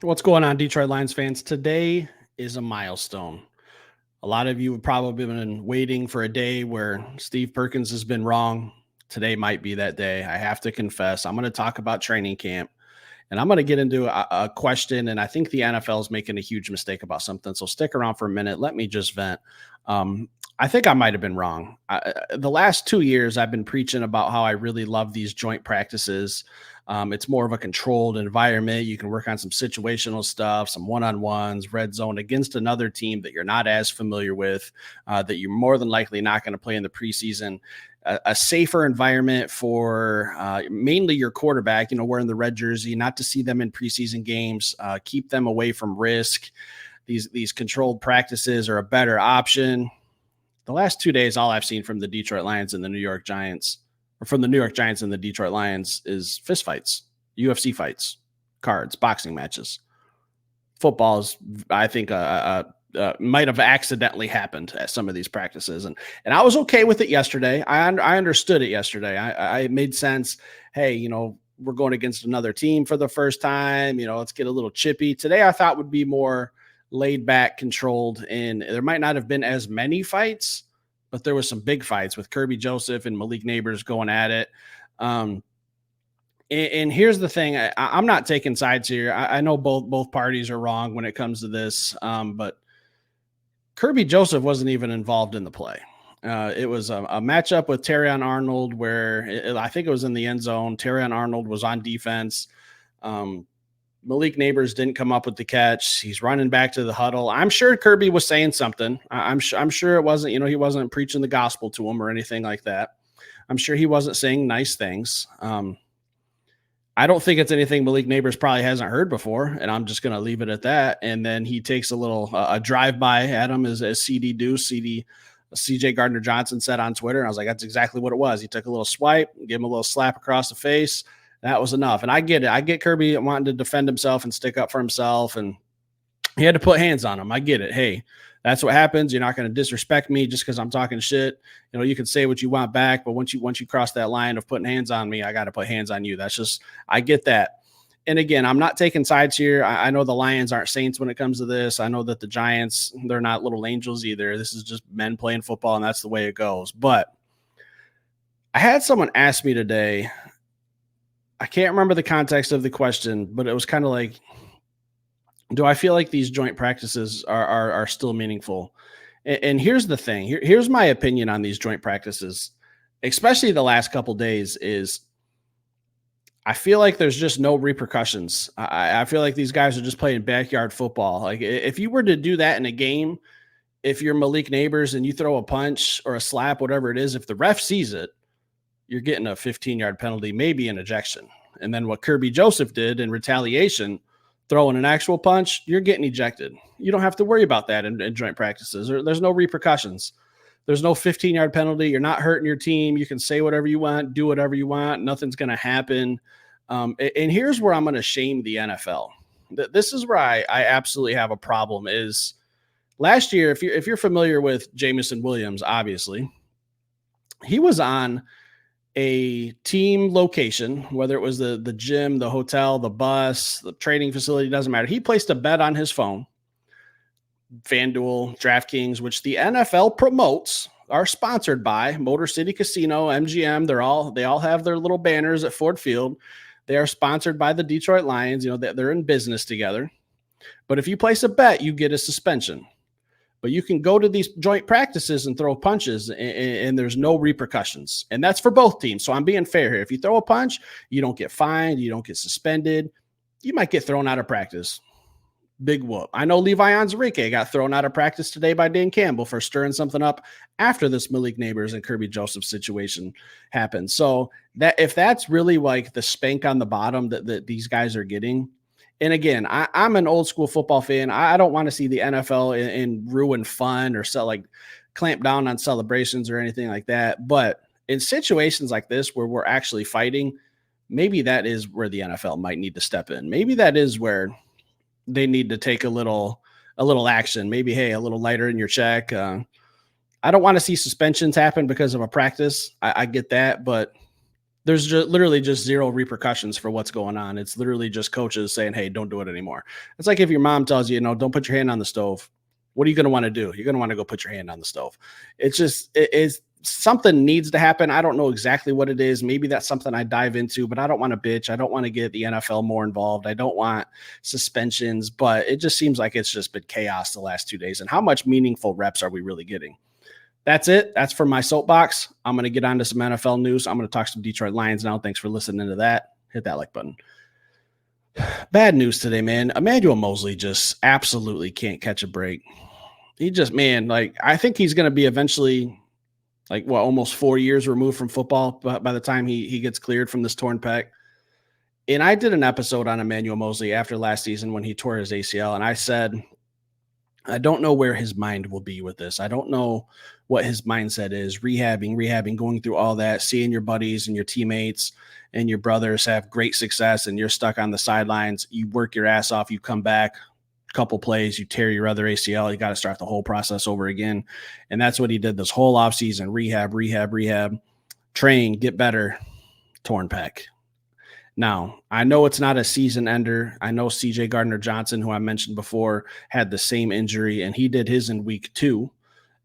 What's going on, Detroit Lions fans? Today is a milestone. A lot of you have probably been waiting for a day where Steve Perkins has been wrong. Today might be that day. I have to confess. I'm going to talk about training camp and I'm going to get into a question. And I think the NFL is making a huge mistake about something. So stick around for a minute. Let me just vent. I think I might have been wrong. The last 2 years, I've been preaching about how I really love these joint practices. It's more of a controlled environment. You can work on some situational stuff, some one-on-ones, red zone against another team that you're not as familiar with, that you're more than likely not going to play in the preseason. A safer environment for mainly your quarterback, wearing the red jersey, not to see them in preseason games, keep them away from risk. These controlled practices are a better option. The last 2 days, all I've seen from the Detroit Lions and the New York Giants, or from the New York Giants and the Detroit Lions, is fistfights, UFC fights, cards, boxing matches. Football is, I think, might have accidentally happened at some of these practices. And I was okay with it yesterday. I understood it yesterday. I made sense. Hey, we're going against another team for the first time. Let's get a little chippy. Today, I thought would be more laid back, controlled, and there might not have been as many fights, but there was some big fights with Kerby Joseph and Malik Nabers going at it. And here's the thing. I'm not taking sides here. I know both parties are wrong when it comes to this, but Kerby Joseph wasn't even involved in the play. It was a matchup with Terrion Arnold where I think it was in the end zone. Terrion Arnold was on defense. Malik Nabers didn't come up with the catch. He's running back to the huddle. I'm sure Kerby was saying something. I'm sure it wasn't, he wasn't preaching the gospel to him or anything like that. I'm sure he wasn't saying nice things. I don't think it's anything Malik Nabers probably hasn't heard before, and I'm just going to leave it at that. And then he takes a little a drive-by at him as CJ Gardner-Johnson said on Twitter, and I was like, that's exactly what it was. He took a little swipe, gave him a little slap across the face. That was enough. And I get it. I get Kerby wanting to defend himself and stick up for himself, and he had to put hands on him. I get it. Hey, that's what happens. You're not going to disrespect me just because I'm talking shit. You can say what you want back, but once you cross that line of putting hands on me, I got to put hands on you. That's just, I get that. And again, I'm not taking sides here. I know the Lions aren't saints when it comes to this. I know that the Giants, they're not little angels either. This is just men playing football, and that's the way it goes. But I had someone ask me today, I can't remember the context of the question, but it was kind of like, do I feel like these joint practices are still meaningful? And here's the thing. Here's my opinion on these joint practices, especially the last couple days, is I feel like there's just no repercussions. I feel like these guys are just playing backyard football. Like if you were to do that in a game, if you're Malik Nabers and you throw a punch or a slap, whatever it is, if the ref sees it, you're getting a 15-yard penalty, maybe an ejection. And then what Kerby Joseph did in retaliation, throwing an actual punch, you're getting ejected. You don't have to worry about that in joint practices. There's no repercussions. There's no 15-yard penalty. You're not hurting your team. You can say whatever you want, do whatever you want. Nothing's going to happen. And here's where I'm going to shame the NFL. This is where I absolutely have a problem is last year, if you're familiar with Jamison Williams, obviously, he was on a team location, whether it was the gym, the hotel, the bus, the training facility, doesn't matter. He placed a bet on his phone, FanDuel, DraftKings, which the NFL promotes, are sponsored by Motor City Casino, MGM. They all have their little banners at Ford Field. They are sponsored by the Detroit Lions. They're in business together. But if you place a bet, you get a suspension. But you can go to these joint practices and throw punches, and there's no repercussions. And that's for both teams. So I'm being fair here. If you throw a punch, you don't get fined. You don't get suspended. You might get thrown out of practice. Big whoop. I know Levi Onwuzurike got thrown out of practice today by Dan Campbell for stirring something up after this Malik Nabers and Kerby Joseph situation happened. So that if that's really like the spank on the bottom that these guys are getting, and again, I'm an old school football fan. I don't want to see the NFL in ruin fun or clamp down on celebrations or anything like that. But in situations like this where we're actually fighting, maybe that is where the NFL might need to step in. Maybe that is where they need to take a little action. Maybe, hey, a little lighter in your check. I don't want to see suspensions happen because of a practice. I get that, but There's literally just zero repercussions for what's going on. It's literally just coaches saying, "Hey, don't do it anymore." It's like if your mom tells you, don't put your hand on the stove. What are you going to want to do? You're going to want to go put your hand on the stove. It's just it is something needs to happen. I don't know exactly what it is. Maybe that's something I dive into, but I don't want to bitch. I don't want to get the NFL more involved. I don't want suspensions, but it just seems like it's just been chaos the last 2 days. And how much meaningful reps are we really getting? That's it. That's for my soapbox. I'm going to get on to some NFL news. I'm going to talk some Detroit Lions now. Thanks for listening to that. Hit that like button. Bad news today, man. Emanuel Mosley just absolutely can't catch a break. He just, man, like, I think he's going to be eventually, like, almost 4 years removed from football by the time he gets cleared from this torn pec. And I did an episode on Emanuel Mosley after last season when he tore his ACL. And I said, I don't know where his mind will be with this. I don't know what his mindset is. Rehabbing, going through all that, seeing your buddies and your teammates and your brothers have great success and you're stuck on the sidelines. You work your ass off. You come back, couple plays, you tear your other ACL. You got to start the whole process over again. And that's what he did this whole offseason. Rehab, train, get better, torn pec. Now, I know it's not a season ender. I know CJ Gardner-Johnson, who I mentioned before, had the same injury, and he did his in week 2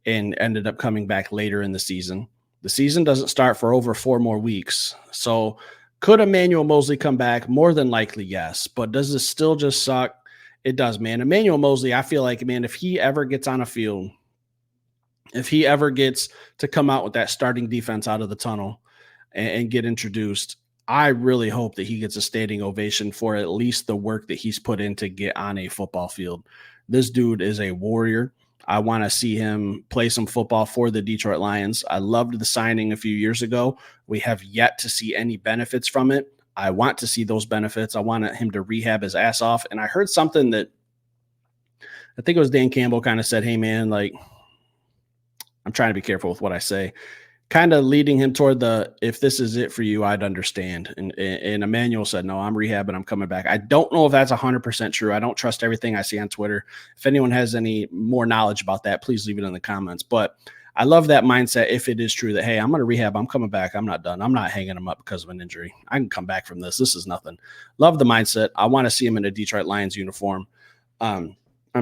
and ended up coming back later in the season. The season doesn't start for over 4 more weeks. So could Emanuel Mosley come back? More than likely, yes. But does this still just suck? It does, man. Emanuel Mosley, I feel like, man, if he ever gets on a field, if he ever gets to come out with that starting defense out of the tunnel and get introduced, I really hope that he gets a standing ovation for at least the work that he's put in to get on a football field. This dude is a warrior. I want to see him play some football for the Detroit Lions. I loved the signing a few years ago. We have yet to see any benefits from it. I want to see those benefits. I want him to rehab his ass off. And I heard something that I think it was Dan Campbell kind of said, hey, man, like, I'm trying to be careful with what I say, kind of leading him toward the, if this is it for you, I'd understand. And Emanuel said, no, I'm rehabbing, I'm coming back. I don't know if that's 100% true. I don't trust everything I see on Twitter. If anyone has any more knowledge about that, please leave it in the comments. But I love that mindset if it is true that, hey, I'm going to rehab, I'm coming back, I'm not done. I'm not hanging him up because of an injury. I can come back from this. This is nothing. Love the mindset. I want to see him in a Detroit Lions uniform. I'm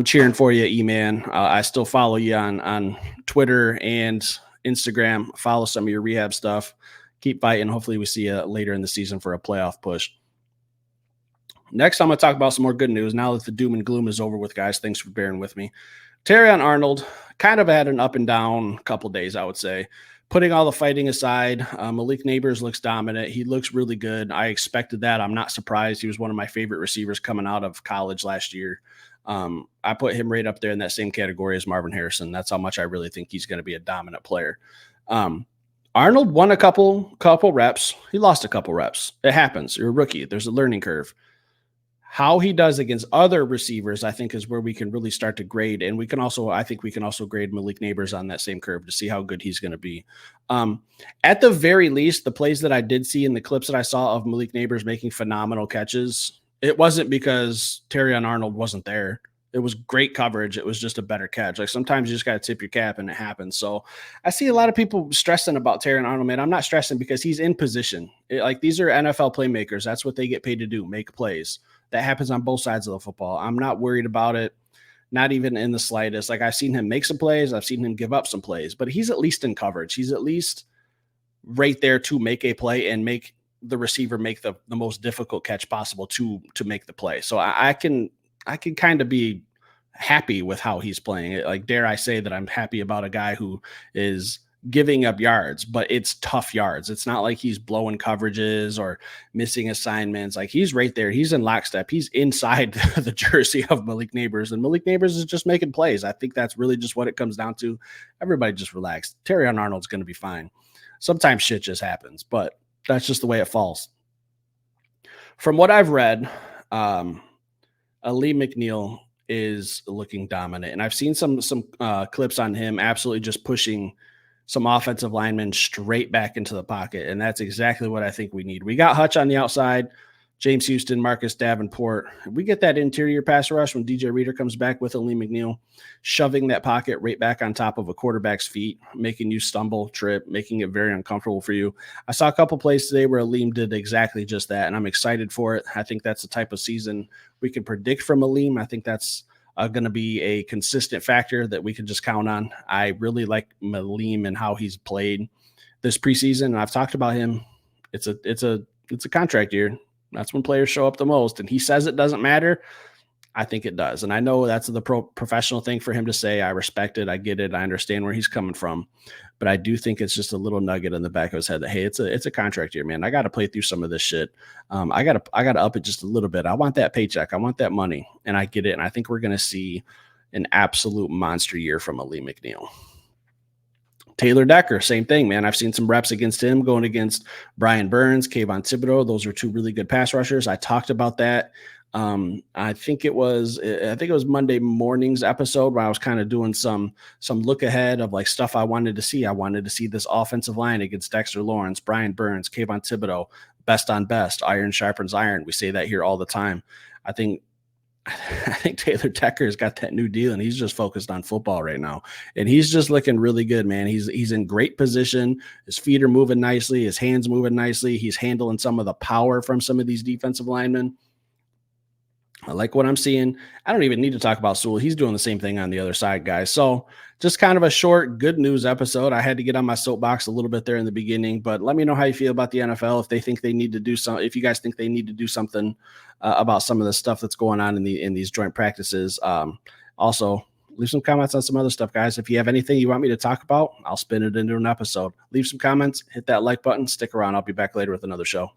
cheering for you, E-Man. I still follow you on Twitter and Instagram. Follow some of your rehab stuff. Keep fighting. Hopefully we see you later in the season for a playoff push. Next, I'm going to talk about some more good news. Now that the doom and gloom is over with, guys, thanks for bearing with me. Terrion Arnold kind of had an up and down couple days, I would say. Putting all the fighting aside, Malik Nabers looks dominant. He looks really good. I expected that. I'm not surprised. He was one of my favorite receivers coming out of college last year. I put him right up there in that same category as Marvin Harrison. That's how much I really think he's going to be a dominant player. Arnold won a couple reps. He lost a couple reps. It happens. You're a rookie. There's a learning curve. How he does against other receivers, I think, is where we can really start to grade. And I think we can also grade Malik Nabers on that same curve to see how good he's going to be. At the very least, the plays that I did see in the clips that I saw of Malik Nabers making phenomenal catches, it wasn't because Terrion Arnold wasn't there. It was great coverage. It was just a better catch. Like, sometimes you just got to tip your cap and it happens. So I see a lot of people stressing about Terrion Arnold, man. I'm not stressing because he's in position. These are NFL playmakers. That's what they get paid to do, make plays. That happens on both sides of the football. I'm not worried about it, not even in the slightest. Like, I've seen him make some plays. I've seen him give up some plays, but he's at least in coverage. He's at least right there to make a play and make the receiver make the most difficult catch possible to make the play. So I can kind of be happy with how he's playing. Like, dare I say that I'm happy about a guy who is giving up yards, but it's tough yards. It's not like he's blowing coverages or missing assignments. Like, he's right there. He's in lockstep. He's inside the jersey of Malik Nabers, and Malik Nabers is just making plays. I think that's really just what it comes down to. Everybody just relax. Terrion Arnold's going to be fine. Sometimes shit just happens, but that's just the way it falls. From what I've read, Ali McNeil is looking dominant, and I've seen some clips on him absolutely just pushing some offensive linemen straight back into the pocket, and that's exactly what I think we need. We got Hutch on the outside. James Houston, Marcus Davenport. We get that interior pass rush when DJ Reader comes back with Aleem McNeil, shoving that pocket right back on top of a quarterback's feet, making you stumble, trip, making it very uncomfortable for you. I saw a couple plays today where Aleem did exactly just that, and I'm excited for it. I think that's the type of season we can predict from Aleem. I think that's going to be a consistent factor that we can just count on. I really like Aleem and how he's played this preseason, and I've talked about him. It's a contract year. That's when players show up the most. And he says it doesn't matter. I think it does. And I know that's the professional thing for him to say. I respect it. I get it. I understand where he's coming from. But I do think it's just a little nugget in the back of his head that, hey, it's a contract year, man. I got to play through some of this shit. I got to up it just a little bit. I want that paycheck. I want that money. And I get it. And I think we're going to see an absolute monster year from Aleem McNeil. Taylor Decker, same thing, man. I've seen some reps against him going against Brian Burns, Kayvon Thibodeau. Those are two really good pass rushers. I talked about that. I think it was Monday morning's episode where I was kind of doing some look ahead of like stuff I wanted to see. I wanted to see this offensive line against Dexter Lawrence, Brian Burns, Kayvon Thibodeau, best on best, iron sharpens iron. We say that here all the time. I think Taylor Decker's got that new deal, and he's just focused on football right now. And he's just looking really good, man. He's in great position. His feet are moving nicely. His hands moving nicely. He's handling some of the power from some of these defensive linemen. I like what I'm seeing. I don't even need to talk about Sewell. He's doing the same thing on the other side, guys. So just kind of a short, good news episode. I had to get on my soapbox a little bit there in the beginning, but let me know how you feel about the NFL. If they think they need to do something, if you guys think they need to do something about some of the stuff that's going on in these joint practices. Also, leave some comments on some other stuff, guys. If you have anything you want me to talk about, I'll spin it into an episode. Leave some comments, hit that like button, stick around. I'll be back later with another show.